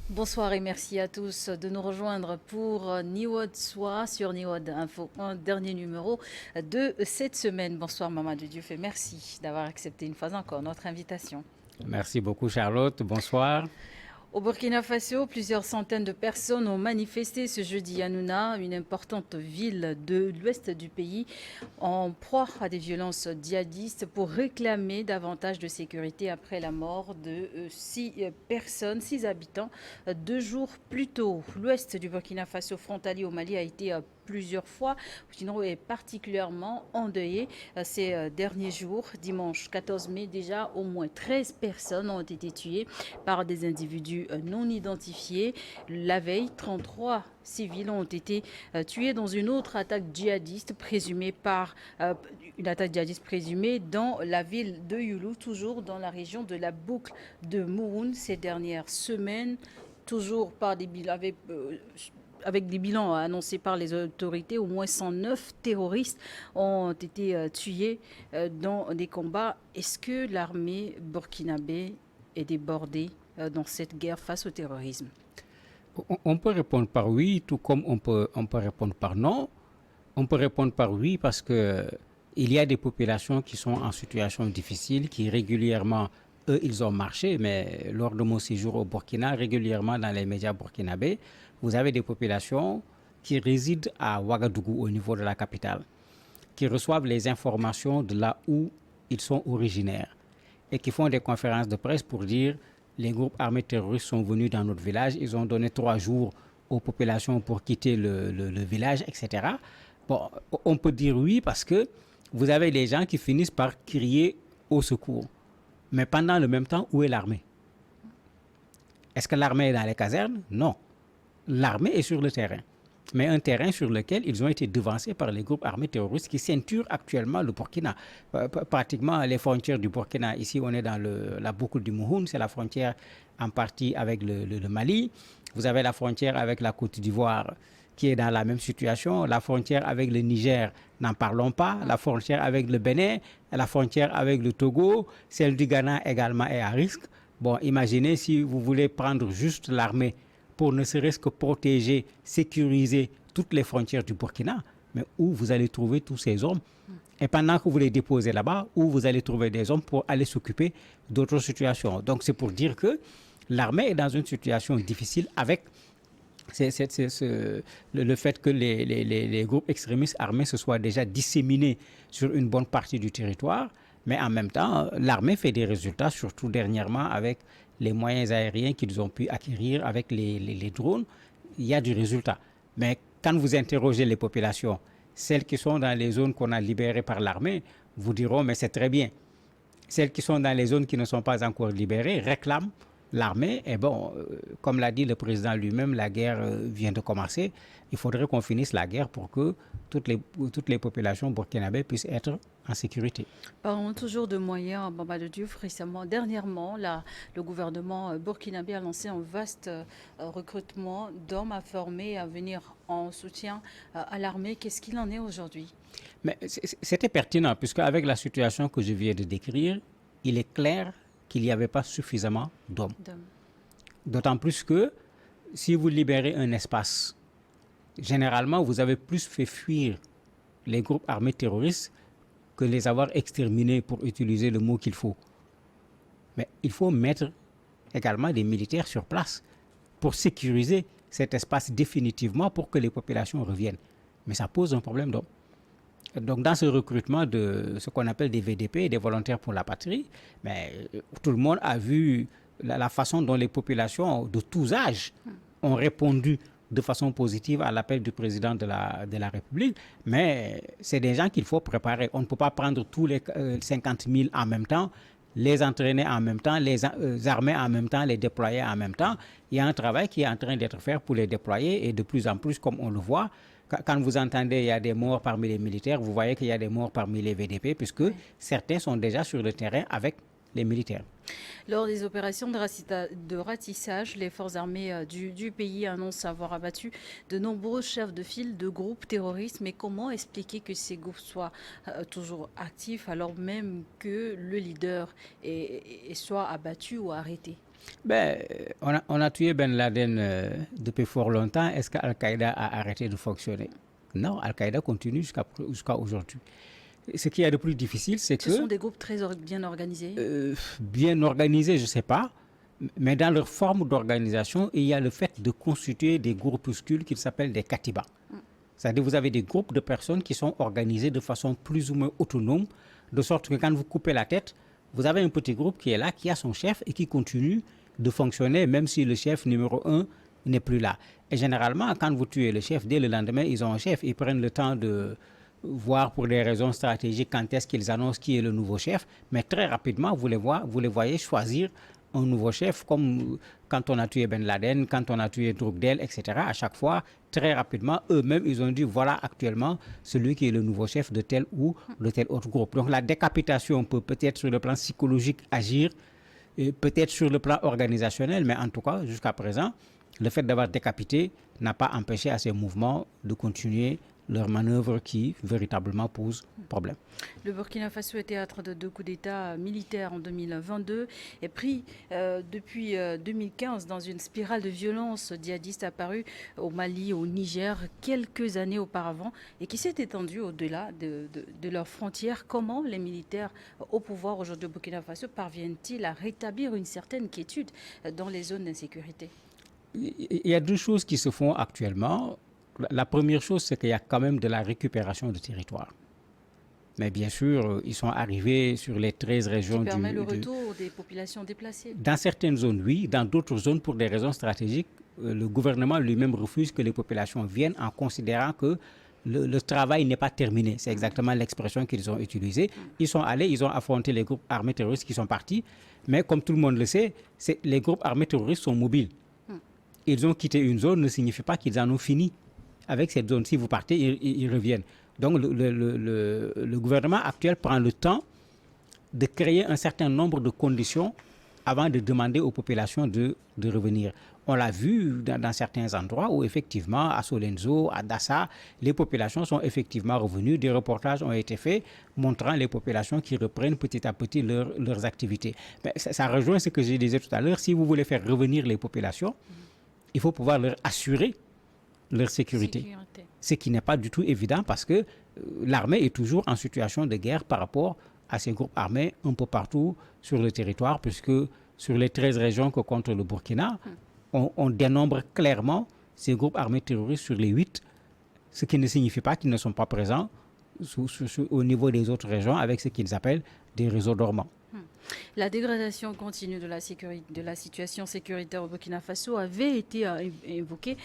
Bonsoir et merci à tous de nous rejoindre pour Niwod Soir sur Niwod Info, un dernier numéro de cette semaine. Bonsoir Mamadou Diouf et merci d'avoir accepté une fois encore notre invitation. Merci beaucoup Charlotte, bonsoir. Au Burkina Faso, plusieurs centaines de personnes ont manifesté ce jeudi à Nouna, une importante ville de l'ouest du pays, en proie à des violences djihadistes pour réclamer davantage de sécurité après la mort de six habitants 2 jours plus tôt. L'ouest du Burkina Faso frontalier au Mali a été plusieurs fois. Sinon, est particulièrement endeuillé ces derniers jours. Dimanche 14 mai, déjà, au moins 13 personnes ont été tuées par des individus non identifiés. La veille, 33 civils ont été tués dans une autre attaque djihadiste présumée dans la ville de Youlou, toujours dans la région de la boucle de Mouroun ces dernières semaines, toujours par des avec des bilans annoncés par les autorités, au moins 109 terroristes ont été tués dans des combats. Est-ce que l'armée burkinabé est débordée dans cette guerre face au terrorisme? On peut répondre par oui, tout comme on peut répondre par non. On peut répondre par oui parce que il y a des populations qui sont en situation difficile, qui régulièrement, eux, ils ont marché, mais lors de mon séjour au Burkina, régulièrement dans les médias burkinabés, vous avez des populations qui résident à Ouagadougou, au niveau de la capitale, qui reçoivent les informations de là où ils sont originaires et qui font des conférences de presse pour dire les groupes armés terroristes sont venus dans notre village, ils ont donné 3 jours aux populations pour quitter le village, etc. Bon, on peut dire oui parce que vous avez des gens qui finissent par crier au secours. Mais pendant le même temps, où est l'armée? Est-ce que l'armée est dans les casernes? Non. L'armée est sur le terrain. Mais un terrain sur lequel ils ont été devancés par les groupes armés terroristes qui ceinturent actuellement le Burkina. Pratiquement les frontières du Burkina, ici on est dans la boucle du Mouhoun, c'est la frontière en partie avec le Mali. Vous avez la frontière avec la Côte d'Ivoire qui est dans la même situation, la frontière avec le Niger, n'en parlons pas, la frontière avec le Bénin, la frontière avec le Togo, celle du Ghana également est à risque. Bon, imaginez si vous voulez prendre juste l'armée pour ne serait-ce que protéger, sécuriser toutes les frontières du Burkina, mais où vous allez trouver tous ces hommes? Et pendant que vous les déposez là-bas, où vous allez trouver des hommes pour aller s'occuper d'autres situations? Donc c'est pour dire que l'armée est dans une situation difficile avec le fait que les groupes extrémistes armés se soient déjà disséminés sur une bonne partie du territoire, mais en même temps, l'armée fait des résultats, surtout dernièrement avec les moyens aériens qu'ils ont pu acquérir avec les drones. Il y a du résultat. Mais quand vous interrogez les populations, celles qui sont dans les zones qu'on a libérées par l'armée, vous diront mais c'est très bien. Celles qui sont dans les zones qui ne sont pas encore libérées réclament l'armée. Et bon, comme l'a dit le président lui-même, la guerre vient de commencer. Il faudrait qu'on finisse la guerre pour que toutes les populations burkinabées puissent être en sécurité. Parlons toujours de moyens, Mamadou Diouf. Dernièrement, le gouvernement burkinabé a lancé un vaste recrutement d'hommes à former, à venir en soutien à l'armée. Qu'est-ce qu'il en est aujourd'hui? Mais c'était pertinent, puisque avec la situation que je viens de décrire, il est clair qu'il n'y avait pas suffisamment d'hommes. D'autant plus que si vous libérez un espace, généralement, vous avez plus fait fuir les groupes armés terroristes que les avoir exterminés, pour utiliser le mot qu'il faut. Mais il faut mettre également des militaires sur place pour sécuriser cet espace définitivement pour que les populations reviennent. Mais ça pose un problème d'hommes. Donc dans ce recrutement de ce qu'on appelle des VDP, des volontaires pour la patrie, mais tout le monde a vu la façon dont les populations de tous âges ont répondu de façon positive à l'appel du président de la République, mais c'est des gens qu'il faut préparer. On ne peut pas prendre tous les 50 000 en même temps, les entraîner en même temps, les armer en même temps, les déployer en même temps. Il y a un travail qui est en train d'être fait pour les déployer, et de plus en plus, comme on le voit, quand vous entendez il y a des morts parmi les militaires, vous voyez qu'il y a des morts parmi les VDP, puisque certains sont déjà sur le terrain avec les militaires. Lors des opérations de ratissage, les forces armées du pays annoncent avoir abattu de nombreux chefs de file de groupes terroristes. Mais comment expliquer que ces groupes soient toujours actifs alors même que le leader soit abattu ou arrêté? Ben, on a tué Ben Laden depuis fort longtemps. Est-ce qu'Al-Qaïda a arrêté de fonctionner? Non, Al-Qaïda continue jusqu'à aujourd'hui. Ce qui est de plus difficile, c'est Ce que... sont des groupes très bien organisés. Bien organisés, je ne sais pas, mais dans leur forme d'organisation, il y a le fait de constituer des groupuscules qui s'appellent des katibas. C'est-à-dire que vous avez des groupes de personnes qui sont organisées de façon plus ou moins autonome, de sorte que quand vous coupez la tête, vous avez un petit groupe qui est là, qui a son chef et qui continue de fonctionner même si le chef numéro 1 n'est plus là. Et généralement, quand vous tuez le chef, dès le lendemain, ils ont un chef. Ils prennent le temps de voir pour des raisons stratégiques quand est-ce qu'ils annoncent qui est le nouveau chef. Mais très rapidement, vous les voyez choisir un nouveau chef, comme quand on a tué Ben Laden, quand on a tué Drukdel, etc. À chaque fois, très rapidement, eux-mêmes, ils ont dit, voilà actuellement celui qui est le nouveau chef de tel ou de tel autre groupe. Donc la décapitation peut peut-être sur le plan psychologique agir, et peut-être sur le plan organisationnel, mais en tout cas, jusqu'à présent, le fait d'avoir décapité n'a pas empêché à ces mouvements de continuer leurs manœuvres qui véritablement posent problème. Le Burkina Faso est théâtre de 2 coups d'État militaires en 2022 et pris depuis 2015 dans une spirale de violence djihadiste apparue au Mali, au Niger, quelques années auparavant et qui s'est étendue au-delà de leurs frontières. Comment les militaires au pouvoir aujourd'hui au Burkina Faso parviennent-ils à rétablir une certaine quiétude dans les zones d'insécurité? Il y a deux choses qui se font actuellement. La première chose, c'est qu'il y a quand même de la récupération de territoire. Mais bien sûr, ils sont arrivés sur les 13 régions qui permet le retour des populations déplacées. Dans certaines zones, oui. Dans d'autres zones, pour des raisons stratégiques, le gouvernement lui-même refuse que les populations viennent en considérant que le travail n'est pas terminé. C'est exactement l'expression qu'ils ont utilisée. Ils sont allés, ils ont affronté les groupes armés terroristes qui sont partis. Mais comme tout le monde le sait, les groupes armés terroristes sont mobiles. Ils ont quitté une zone ne signifie pas qu'ils en ont fini avec cette zone. Si vous partez, ils reviennent. Donc le gouvernement actuel prend le temps de créer un certain nombre de conditions avant de demander aux populations de revenir. On l'a vu dans certains endroits où effectivement, à Solenzo, à Dassa, les populations sont effectivement revenues. Des reportages ont été faits montrant les populations qui reprennent petit à petit leurs activités. Mais ça rejoint ce que je disais tout à l'heure. Si vous voulez faire revenir les populations, il faut pouvoir leur assurer leur sécurité. Ce qui n'est pas du tout évident parce que l'armée est toujours en situation de guerre par rapport à ces groupes armés un peu partout sur le territoire, puisque sur les 13 régions que compte le Burkina, on dénombre clairement ces groupes armés terroristes sur les 8, ce qui ne signifie pas qu'ils ne sont pas présents au niveau des autres régions avec ce qu'ils appellent des réseaux dormants. La dégradation continue de la situation sécuritaire au Burkina Faso avait été évoquée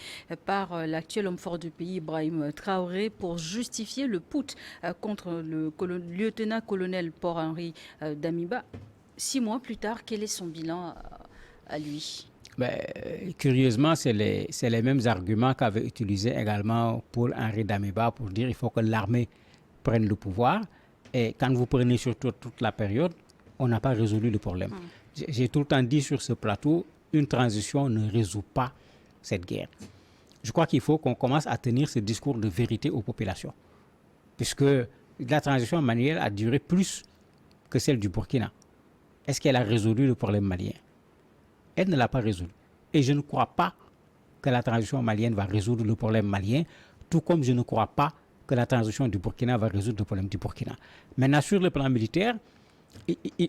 par l'actuel homme fort du pays, Ibrahim Traoré, pour justifier le putsch contre le lieutenant-colonel Paul-Henri Damiba. 6 mois plus tard, quel est son bilan à lui? Curieusement, c'est les mêmes arguments qu'avait utilisé également Paul-Henri Damiba pour dire qu'il faut que l'armée prenne le pouvoir. Et quand vous prenez surtout toute la période, on n'a pas résolu le problème. J'ai tout le temps dit sur ce plateau, une transition ne résout pas cette guerre. Je crois qu'il faut qu'on commence à tenir ce discours de vérité aux populations. Puisque la transition malienne a duré plus que celle du Burkina. Est-ce qu'elle a résolu le problème malien? Elle ne l'a pas résolu. Et je ne crois pas que la transition malienne va résoudre le problème malien, tout comme je ne crois pas que la transition du Burkina va résoudre le problème du Burkina. Maintenant, sur le plan militaire,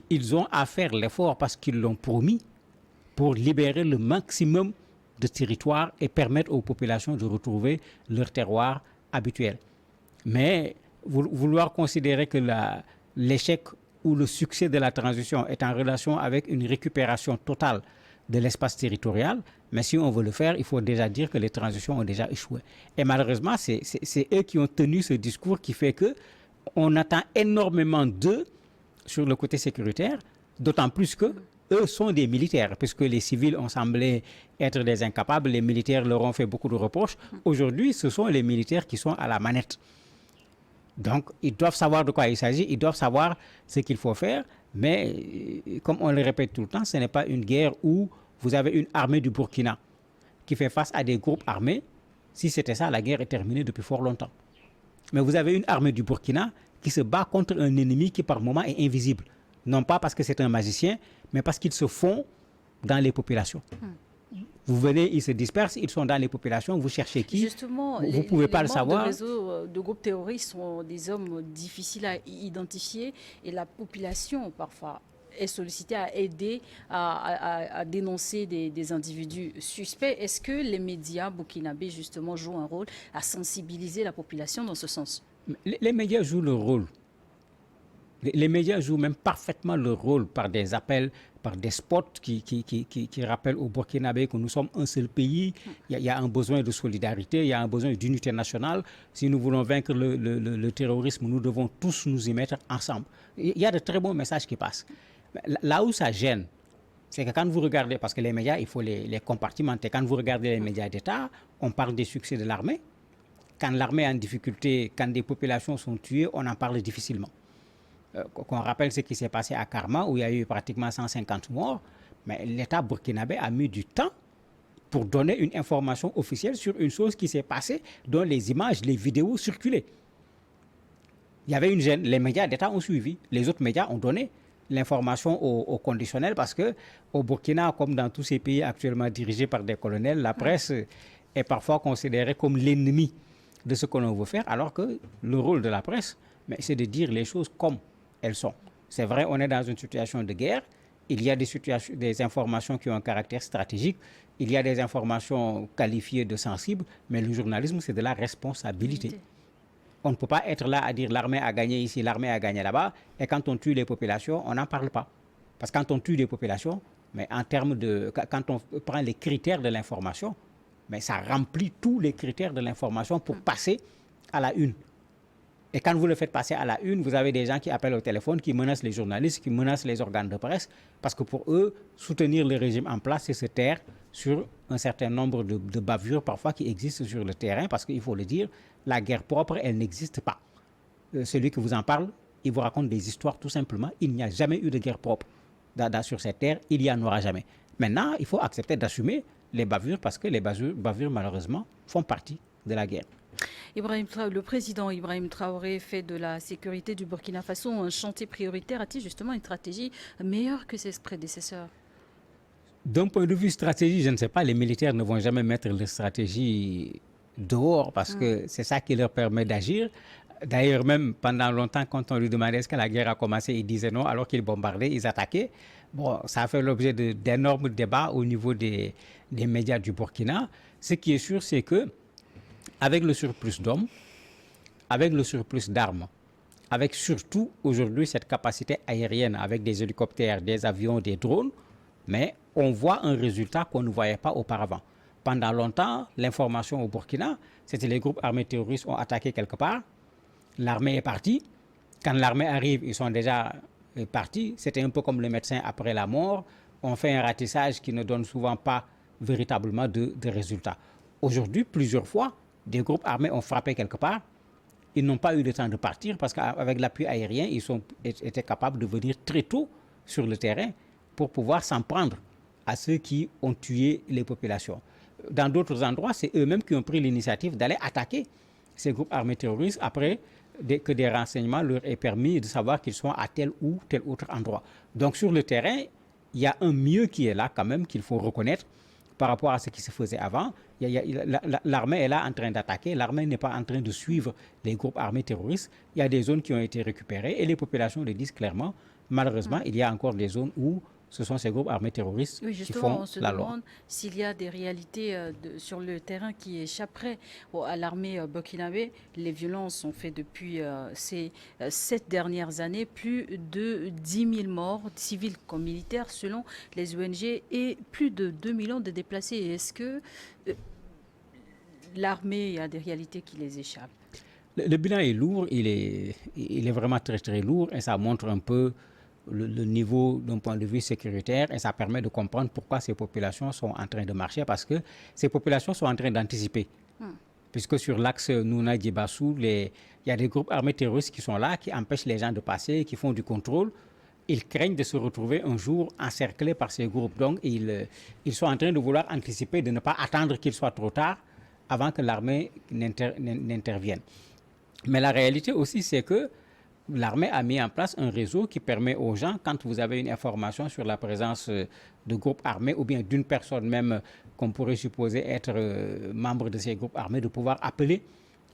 ils ont à faire l'effort parce qu'ils l'ont promis pour libérer le maximum de territoire et permettre aux populations de retrouver leur terroir habituel. Mais vouloir considérer que l'échec ou le succès de la transition est en relation avec une récupération totale de l'espace territorial, mais si on veut le faire, il faut déjà dire que les transitions ont déjà échoué. Et malheureusement, c'est eux qui ont tenu ce discours qui fait qu'on attend énormément d'eux sur le côté sécuritaire, d'autant plus que eux sont des militaires, puisque les civils ont semblé être des incapables, les militaires leur ont fait beaucoup de reproches. Aujourd'hui, ce sont les militaires qui sont à la manette. Donc, ils doivent savoir de quoi il s'agit, ils doivent savoir ce qu'il faut faire, mais comme on le répète tout le temps, ce n'est pas une guerre où vous avez une armée du Burkina qui fait face à des groupes armés. Si c'était ça, la guerre est terminée depuis fort longtemps. Mais vous avez une armée du Burkina qui se bat contre un ennemi qui par moment est invisible. Non pas parce que c'est un magicien, mais parce qu'ils se font dans les populations. Vous venez, ils se dispersent, ils sont dans les populations, vous cherchez qui? Justement, vous ne pouvez pas le savoir. Les réseaux de groupes terroristes sont des hommes difficiles à identifier et la population, parfois, est sollicitée à aider à dénoncer des individus suspects. Est-ce que les médias burkinabés, justement, jouent un rôle à sensibiliser la population dans ce sens? Les médias jouent leur rôle. Les médias jouent même parfaitement leur rôle par des appels, par des spots qui rappellent aux Burkinabés que nous sommes un seul pays. Il y a un besoin de solidarité, il y a un besoin d'unité nationale. Si nous voulons vaincre le terrorisme, nous devons tous nous y mettre ensemble. Il y a de très bons messages qui passent. Là où ça gêne, c'est que quand vous regardez, parce que les médias, il faut les compartimenter. Quand vous regardez les médias d'État, on parle des succès de l'armée. Quand l'armée est en difficulté, quand des populations sont tuées, on en parle difficilement. Qu'on rappelle ce qui s'est passé à Karma, où il y a eu pratiquement 150 morts, mais l'État burkinabé a mis du temps pour donner une information officielle sur une chose qui s'est passée, dont les images, les vidéos circulaient. Il y avait une gêne, les médias d'État ont suivi, les autres médias ont donné l'information au conditionnel, parce qu'au Burkina, comme dans tous ces pays actuellement dirigés par des colonels, la presse est parfois considérée comme l'ennemi de ce que l'on veut faire, alors que le rôle de la presse, c'est de dire les choses comme elles sont. C'est vrai, on est dans une situation de guerre, il y a des informations qui ont un caractère stratégique, il y a des informations qualifiées de sensibles, mais le journalisme, c'est de la responsabilité. On ne peut pas être là à dire l'armée a gagné ici, l'armée a gagné là-bas, et quand on tue les populations, on n'en parle pas. Parce que quand on tue les populations, mais en termes de, quand on prend les critères de l'information, mais ça remplit tous les critères de l'information pour passer à la une. Et quand vous le faites passer à la une, vous avez des gens qui appellent au téléphone, qui menacent les journalistes, qui menacent les organes de presse, parce que pour eux, soutenir le régime en place, c'est se taire sur un certain nombre de bavures parfois qui existent sur le terrain, parce qu'il faut le dire, la guerre propre, elle n'existe pas. Celui qui vous en parle, il vous raconte des histoires tout simplement. Il n'y a jamais eu de guerre propre sur cette terre, il n'y en aura jamais. Maintenant, il faut accepter d'assumer les bavures, parce que les bavures, malheureusement, font partie de la guerre. Le président Ibrahim Traoré fait de la sécurité du Burkina Faso un chantier prioritaire. A-t-il justement une stratégie meilleure que ses prédécesseurs? D'un point de vue stratégie, je ne sais pas, les militaires ne vont jamais mettre leur stratégie dehors, parce que c'est ça qui leur permet d'agir. D'ailleurs, même pendant longtemps, quand on lui demandait est-ce que la guerre a commencé, il disait non, alors qu'ils bombardaient, ils attaquaient. Bon, ça a fait l'objet d'énormes débats au niveau des médias du Burkina. Ce qui est sûr, c'est que avec le surplus d'hommes, avec le surplus d'armes, avec surtout aujourd'hui cette capacité aérienne avec des hélicoptères, des avions, des drones, mais on voit un résultat qu'on ne voyait pas auparavant. Pendant longtemps, l'information au Burkina, c'était les groupes armés terroristes ont attaqué quelque part, l'armée est partie. Quand l'armée arrive, ils sont déjà partis. C'était un peu comme le médecin après la mort. On fait un ratissage qui ne donne souvent pas véritablement de résultats. Aujourd'hui, plusieurs fois, des groupes armés ont frappé quelque part. Ils n'ont pas eu le temps de partir parce qu'avec l'appui aérien, ils étaient capables de venir très tôt sur le terrain pour pouvoir s'en prendre à ceux qui ont tué les populations. Dans d'autres endroits, c'est eux-mêmes qui ont pris l'initiative d'aller attaquer ces groupes armés terroristes après que des renseignements leur aient permis de savoir qu'ils sont à tel ou tel autre endroit. Donc sur le terrain, il y a un mieux qui est là quand même, qu'il faut reconnaître par rapport à ce qui se faisait avant. L'armée est là en train d'attaquer, l'armée n'est pas en train de suivre les groupes armés terroristes. Il y a des zones qui ont été récupérées et les populations le disent clairement. Malheureusement, il y a encore des zones où ce sont ces groupes armés terroristes qui font la loi. On se demande s'il y a des réalités sur le terrain qui échapperaient à l'armée burkinabé. Les violences ont fait depuis ces 7 dernières années plus de 10 000 morts, civils comme militaires, selon les ONG, et plus de 2 millions de déplacés. Est-ce que l'armée a des réalités qui les échappent? Le bilan est lourd, il est vraiment très très lourd, et ça montre un peu le niveau d'un point de vue sécuritaire, et ça permet de comprendre pourquoi ces populations sont en train de marcher, parce que ces populations sont en train d'anticiper. Puisque sur l'axe Nouna-Djebassou, il y a des groupes armés terroristes qui sont là, qui empêchent les gens de passer, qui font du contrôle. Ils craignent de se retrouver un jour encerclés par ces groupes. Donc, ils sont en train de vouloir anticiper, de ne pas attendre qu'il soit trop tard avant que l'armée n'intervienne. Mais la réalité aussi, c'est que l'armée a mis en place un réseau qui permet aux gens, quand vous avez une information sur la présence de groupes armés ou bien d'une personne même qu'on pourrait supposer être membre de ces groupes armés, de pouvoir appeler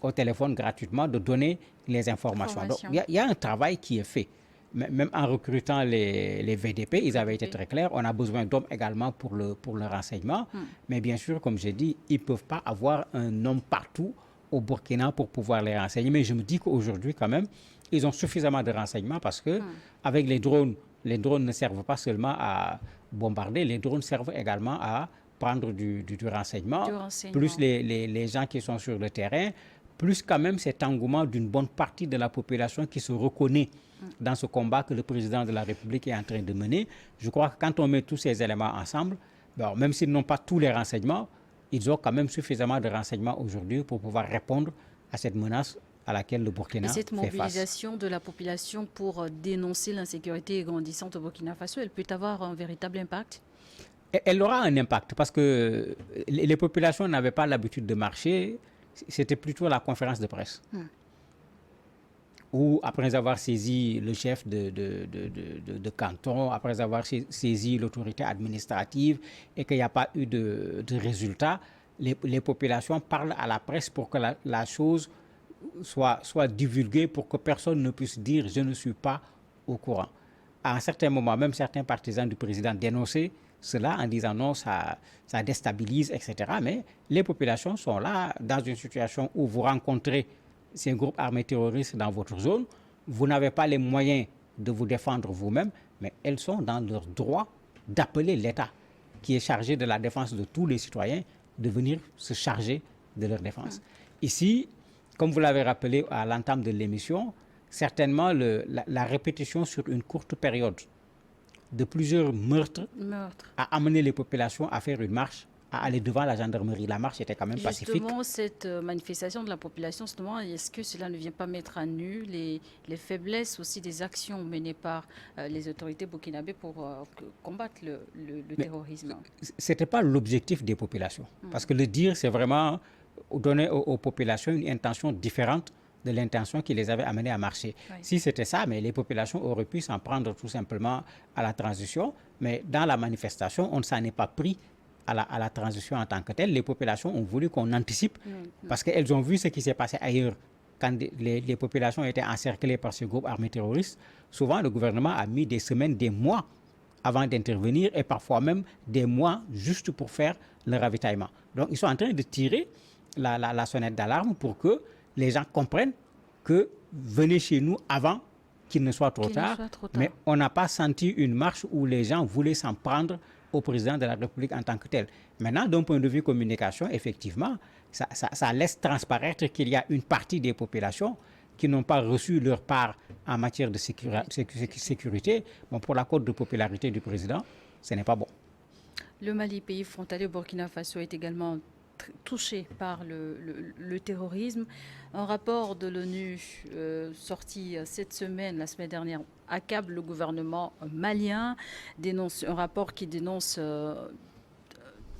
au téléphone gratuitement, de donner les informations. Donc, il y a un travail qui est fait. Même en recrutant les VDP, ils avaient été très clairs. On a besoin d'hommes également pour le renseignement. Mais bien sûr, comme j'ai dit, ils ne peuvent pas avoir un homme partout au Burkina pour pouvoir les renseigner. Mais je me dis qu'aujourd'hui, quand même, ils ont suffisamment de renseignements parce que avec les drones ne servent pas seulement à bombarder, les drones servent également à prendre du renseignement. Plus les gens qui sont sur le terrain, plus quand même cet engouement d'une bonne partie de la population qui se reconnaît dans ce combat que le président de la République est en train de mener. Je crois que quand on met tous ces éléments ensemble, bon, même s'ils n'ont pas tous les renseignements, ils ont quand même suffisamment de renseignements aujourd'hui pour pouvoir répondre à cette menace à laquelle le Burkina fait face. Cette mobilisation de la population pour dénoncer l'insécurité grandissante au Burkina Faso, elle peut avoir un véritable impact? Elle aura un impact parce que les populations n'avaient pas l'habitude de marcher. C'était plutôt la conférence de presse. Où, après avoir saisi le chef de canton, après avoir saisi l'autorité administrative et qu'il n'y a pas eu de résultat, les populations parlent à la presse pour que la chose soit divulguée, pour que personne ne puisse dire « je ne suis pas au courant ». À un certain moment, même certains partisans du président dénonçaient cela en disant non, ça déstabilise, etc. Mais les populations sont là dans une situation où vous rencontrez ces groupes armés terroristes dans votre zone, vous n'avez pas les moyens de vous défendre vous-même, mais elles sont dans leur droit d'appeler l'État, qui est chargé de la défense de tous les citoyens, de venir se charger de leur défense. Ici, comme vous l'avez rappelé à l'entame de l'émission, certainement la répétition sur une courte période de plusieurs meurtres a amené les populations à faire une marche, à aller devant la gendarmerie. La marche était quand même pacifique. Justement, cette manifestation de la population, est-ce que cela ne vient pas mettre à nu les faiblesses aussi des actions menées par les autorités burkinabées pour combattre le terrorisme? Ce n'était pas l'objectif des populations. Parce que le dire, c'est vraiment donner aux populations une intention différente de l'intention qui les avait amenés à marcher. Oui. Si c'était ça, mais les populations auraient pu s'en prendre tout simplement à la transition. Mais dans la manifestation, on ne s'en est pas pris à la transition en tant que telle. Les populations ont voulu qu'on anticipe parce qu'elles ont vu ce qui s'est passé ailleurs. Quand les populations étaient encerclées par ce groupe armé terroriste, souvent le gouvernement a mis des semaines, des mois avant d'intervenir et parfois même des mois juste pour faire le ravitaillement. Donc ils sont en train de tirer la sonnette d'alarme pour que les gens comprennent que venez chez nous avant qu'il ne soit trop tard. Mais on n'a pas senti une marche où les gens voulaient s'en prendre au président de la République en tant que tel. Maintenant, d'un point de vue communication, effectivement, ça laisse transparaître qu'il y a une partie des populations qui n'ont pas reçu leur part en matière de sécurité. Bon, pour la cote de popularité du président, ce n'est pas bon. Le Mali, pays frontalier au Burkina Faso, est également touché par le terrorisme. Un rapport de l'ONU sorti cette semaine, la semaine dernière, accable le gouvernement malien, dénonce un rapport qui dénonce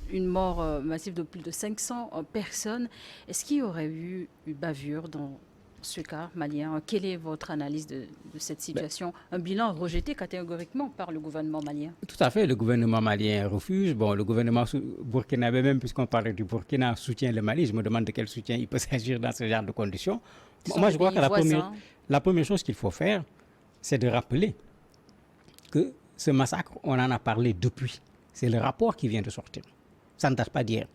une mort massive de plus de 500 personnes. Est-ce qu'il y aurait eu une bavure dans ce cas malien? Quelle est votre analyse de cette situation? Un bilan rejeté catégoriquement par le gouvernement malien. Tout à fait, le gouvernement malien refuse. Bon, le gouvernement burkinabé, même puisqu'on parle du Burkina, soutient le Mali. Je me demande de quel soutien il peut s'agir dans ce genre de conditions. Moi, je crois que la première chose qu'il faut faire, c'est de rappeler que ce massacre, on en a parlé depuis. C'est le rapport qui vient de sortir. Ça ne date pas d'hier.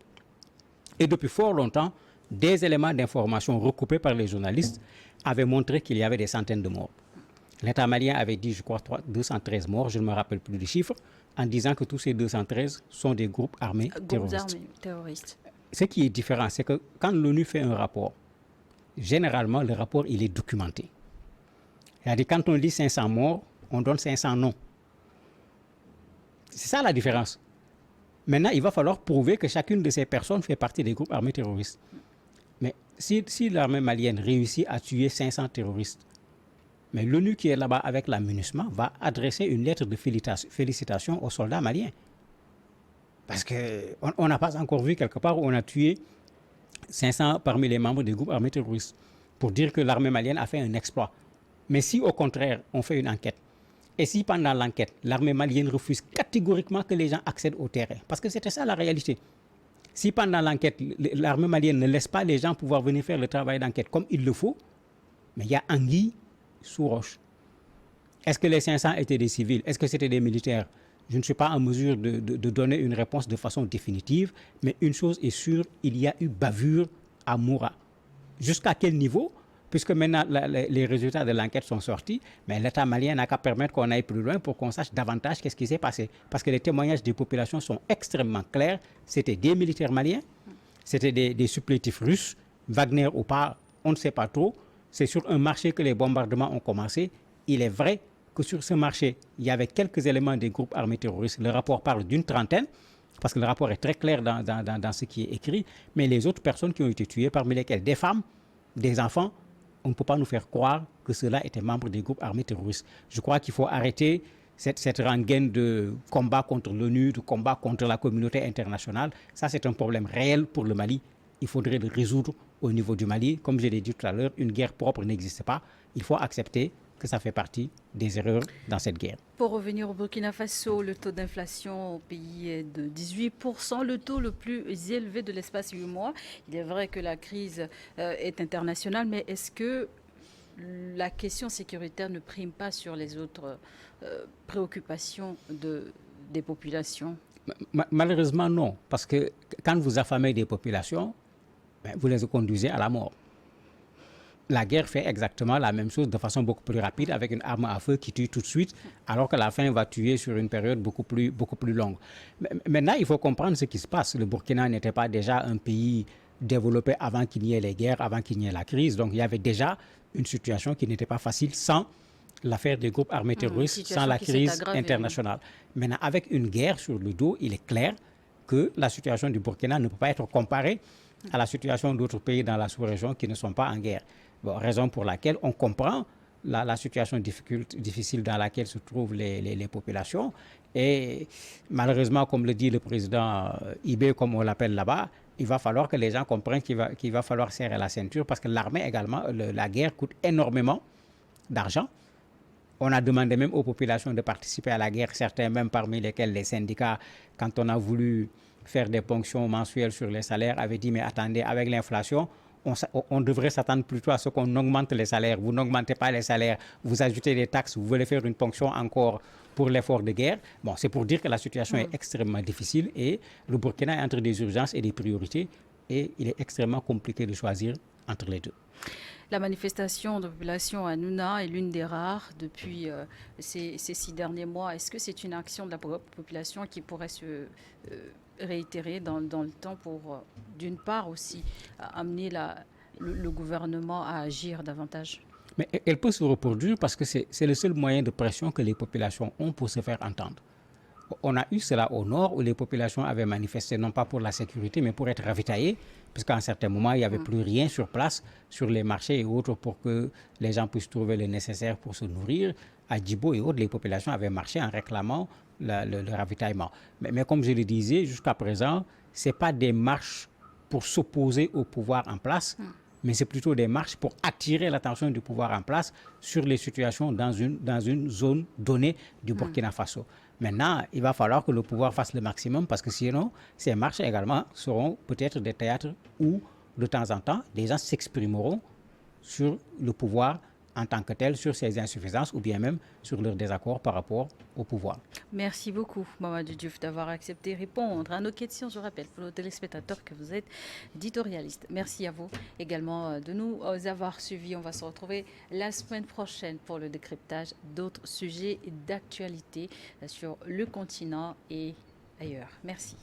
Et depuis fort longtemps, des éléments d'information recoupés par les journalistes avaient montré qu'il y avait des centaines de morts. L'État malien avait dit, je crois, 213 morts, je ne me rappelle plus du chiffre, en disant que tous ces 213 sont des groupes armés terroristes. Ce qui est différent, c'est que quand l'ONU fait un rapport, généralement, le rapport, il est documenté. C'est-à-dire, quand on dit 500 morts, on donne 500 noms. C'est ça la différence. Maintenant, il va falloir prouver que chacune de ces personnes fait partie des groupes armés terroristes. Mais si l'armée malienne réussit à tuer 500 terroristes, mais l'ONU qui est là-bas avec la MINUSMA va adresser une lettre de félicitations aux soldats maliens. Parce qu'on n'a pas encore vu quelque part où on a tué 500 parmi les membres des groupes armés terroristes pour dire que l'armée malienne a fait un exploit. Mais si au contraire, on fait une enquête, et si pendant l'enquête, l'armée malienne refuse catégoriquement que les gens accèdent au terrain, parce que c'était ça la réalité. Si pendant l'enquête, l'armée malienne ne laisse pas les gens pouvoir venir faire le travail d'enquête comme il le faut, mais il y a anguille sous roche. Est-ce que les 500 étaient des civils? Est-ce que c'était des militaires? Je ne suis pas en mesure de donner une réponse de façon définitive, mais une chose est sûre, il y a eu bavure à Moura. Jusqu'à quel niveau? Puisque maintenant les résultats de l'enquête sont sortis, mais l'État malien n'a qu'à permettre qu'on aille plus loin pour qu'on sache davantage qu'est-ce qui s'est passé. Parce que les témoignages des populations sont extrêmement clairs. C'était des militaires maliens, c'était des supplétifs russes, Wagner ou pas, on ne sait pas trop. C'est sur un marché que les bombardements ont commencé. Il est vrai que sur ce marché, il y avait quelques éléments des groupes armés terroristes. Le rapport parle d'une trentaine, parce que le rapport est très clair dans ce qui est écrit. Mais les autres personnes qui ont été tuées, parmi lesquelles des femmes, des enfants, on ne peut pas nous faire croire que ceux-là étaient membres des groupes armés terroristes. Je crois qu'il faut arrêter cette rengaine de combat contre l'ONU, de combat contre la communauté internationale. Ça, c'est un problème réel pour le Mali. Il faudrait le résoudre au niveau du Mali. Comme je l'ai dit tout à l'heure, une guerre propre n'existe pas. Il faut accepter que ça fait partie des erreurs dans cette guerre. Pour revenir au Burkina Faso, le taux d'inflation au pays est de 18%, le taux le plus élevé de l'espace 8 mois. Il est vrai que la crise est internationale, mais est-ce que la question sécuritaire ne prime pas sur les autres préoccupations des populations? Malheureusement, non. Parce que quand vous affamez des populations, vous les conduisez à la mort. La guerre fait exactement la même chose de façon beaucoup plus rapide avec une arme à feu qui tue tout de suite, alors que la faim va tuer sur une période beaucoup plus longue. Maintenant, il faut comprendre ce qui se passe. Le Burkina n'était pas déjà un pays développé avant qu'il y ait les guerres, avant qu'il y ait la crise. Donc, il y avait déjà une situation qui n'était pas facile sans l'affaire des groupes armés terroristes, sans la crise internationale. Maintenant, avec une guerre sur le dos, il est clair que la situation du Burkina ne peut pas être comparée à la situation d'autres pays dans la sous-région qui ne sont pas en guerre. Bon, raison pour laquelle on comprend la situation difficile dans laquelle se trouvent les populations. Et malheureusement, comme le dit le président Ibé, comme on l'appelle là-bas, il va falloir que les gens comprennent qu'il va falloir serrer la ceinture parce que l'armée également, la guerre coûte énormément d'argent. On a demandé même aux populations de participer à la guerre, certains même parmi lesquels les syndicats, quand on a voulu faire des ponctions mensuelles sur les salaires, avaient dit mais attendez, avec l'inflation, on devrait s'attendre plutôt à ce qu'on augmente les salaires. Vous n'augmentez pas les salaires, vous ajoutez des taxes, vous voulez faire une ponction encore pour l'effort de guerre. Bon, c'est pour dire que la situation est extrêmement difficile et le Burkina est entre des urgences et des priorités et il est extrêmement compliqué de choisir entre les deux. La manifestation de population à Nouna est l'une des rares depuis ces 6 derniers mois. Est-ce que c'est une action de la population qui pourrait se réitérer dans le temps pour, d'une part aussi, amener le gouvernement à agir davantage? Mais elle peut se reproduire parce que c'est le seul moyen de pression que les populations ont pour se faire entendre. On a eu cela au nord où les populations avaient manifesté non pas pour la sécurité mais pour être ravitaillées, puisqu'à un certain moment il n'y avait plus rien sur place, sur les marchés et autres pour que les gens puissent trouver le nécessaire pour se nourrir. À Djibo et autres, les populations avaient marché en réclamant le ravitaillement. Mais comme je le disais, jusqu'à présent, ce n'est pas des marches pour s'opposer au pouvoir en place, mais c'est plutôt des marches pour attirer l'attention du pouvoir en place sur les situations dans une zone donnée du Burkina Faso. Maintenant, il va falloir que le pouvoir fasse le maximum parce que sinon, ces marches également seront peut-être des théâtres où, de temps en temps, des gens s'exprimeront sur le pouvoir en tant que tel, sur ses insuffisances ou bien même sur leur désaccord par rapport au pouvoir. Merci beaucoup, Mamadou Diouf, d'avoir accepté de répondre à nos questions. Je rappelle pour nos téléspectateurs que vous êtes éditorialiste. Merci à vous également de nous avoir suivis. On va se retrouver la semaine prochaine pour le décryptage d'autres sujets d'actualité sur le continent et ailleurs. Merci.